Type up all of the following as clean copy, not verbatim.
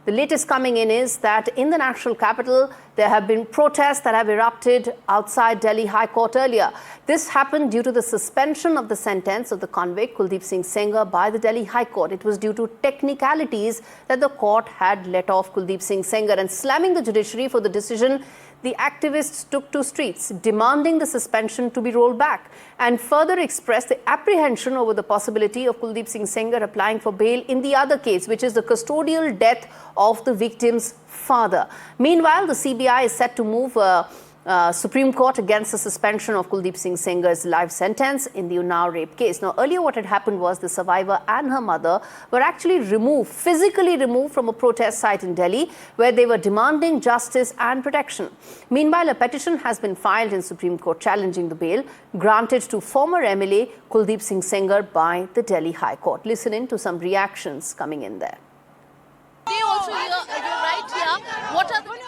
The latest coming in is that in the national capital, there have been protests that have erupted outside Delhi High Court earlier. This happened due to the suspension of the sentence of the convict Kuldeep Singh Sengar by the Delhi High Court. It was due to technicalities that the court had let off Kuldeep Singh Sengar, and slamming the judiciary for the decision, the activists took to streets demanding the suspension to be rolled back and further expressed the apprehension over the possibility of Kuldeep Singh Sengar applying for bail in the other case, which is the custodial death of the victim's father. Meanwhile, the CBI is set to move Supreme Court against the suspension of Kuldeep Singh Sengar's life sentence in the Unnao rape case. Now, earlier what had happened was the survivor and her mother were actually physically removed from a protest site in Delhi where they were demanding justice and protection. Meanwhile, a petition has been filed in Supreme Court challenging the bail granted to former MLA Kuldeep Singh Sengar by the Delhi High Court. Listen in to some reactions coming in there. They also you're right here. What are the...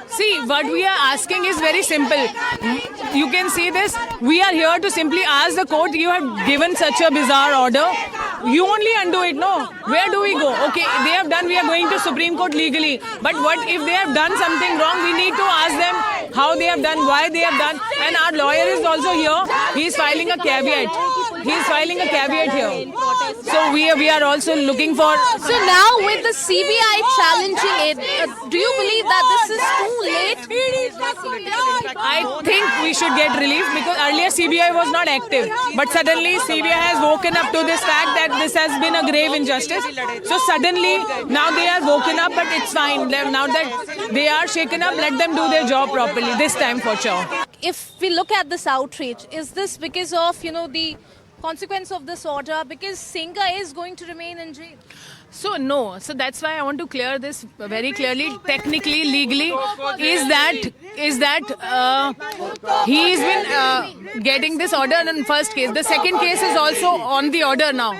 See, what we are asking is very simple. You can see this. We are here to simply ask the court, you have given such a bizarre order. You only undo it, no? Where do we go? Okay, they have done, we are going to Supreme Court legally. But what if they have done something wrong? We need to ask them how they have done, why they have done. And our lawyer is also here. He is filing a caveat. He is filing a caveat here. So we are also looking for... So now with the CBI challenging it, do you believe that this is too late? I think we should get relief because earlier CBI was not active. But suddenly CBI has woken up to this fact that this has been a grave injustice. So suddenly now they are woken up, but it's fine. Now that they are shaken up, let them do their job properly this time for sure. If we look at this outrage, is this because of, the consequence of this order? Because Sengar is going to remain in jail. So no, so that's why I want to clear this very clearly, technically, legally, is that he's been getting this order in the first case. The second case is also on the order now.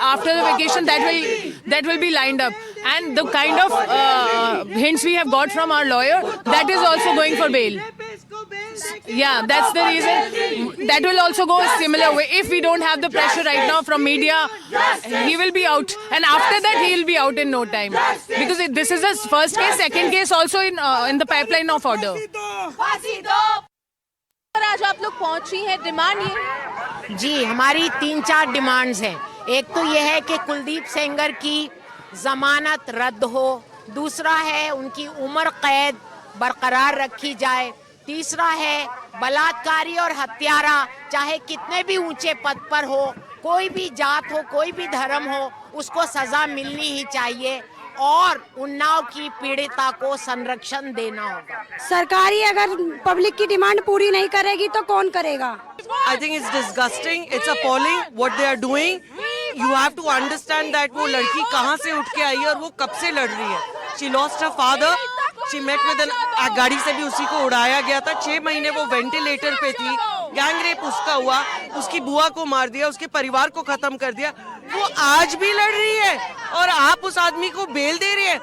After the vacation, that will be lined up, and the kind of hints we have got from our lawyer, that is also going for bail. Yeah, that's the reason. That will also go a similar way. If we don't have the pressure right now from media, he will be out. And after that, he will be out in no time. Because this is the first case, second case also in the pipeline of order. आज आप लोग पहुंची है, demand ये जी, हमारी 3-4 demands हैं। एक तो ये है कि कुलदीप सेंगर की जमानत रद्द हो, दूसरा है उनकी उम्र कैद बरकरार रखी जाए, तीसरा है बलात्कारी और हत्यारा चाहे कितने भी ऊंचे पद पर हो, कोई भी जात हो, कोई भी धर्म हो, उसको सजा मिलनी ही चाहिए और उन्नाव की पीड़िता को संरक्षण देना होगा। सरकारी अगर पब्लिक की डिमांड पूरी नहीं करेगी तो कौन करेगा? I think it's disgusting. It's appalling what they are doing. You have to understand that वो लड़की कहाँ से उठ के आई है और वो कब से लड़ रही है. She lost her father. She met with गाड़ी से भी उसी को उड़ाया गया था. 6 महीने वो वेंटिलेटर पे थी. गैंग रेप उसका हुआ. उसकी बुआ को मार दिया. उसके परिवार को खत्म कर दिया. वो आज भी लड़ रही है और आप उस आदमी को बेल दे रही है.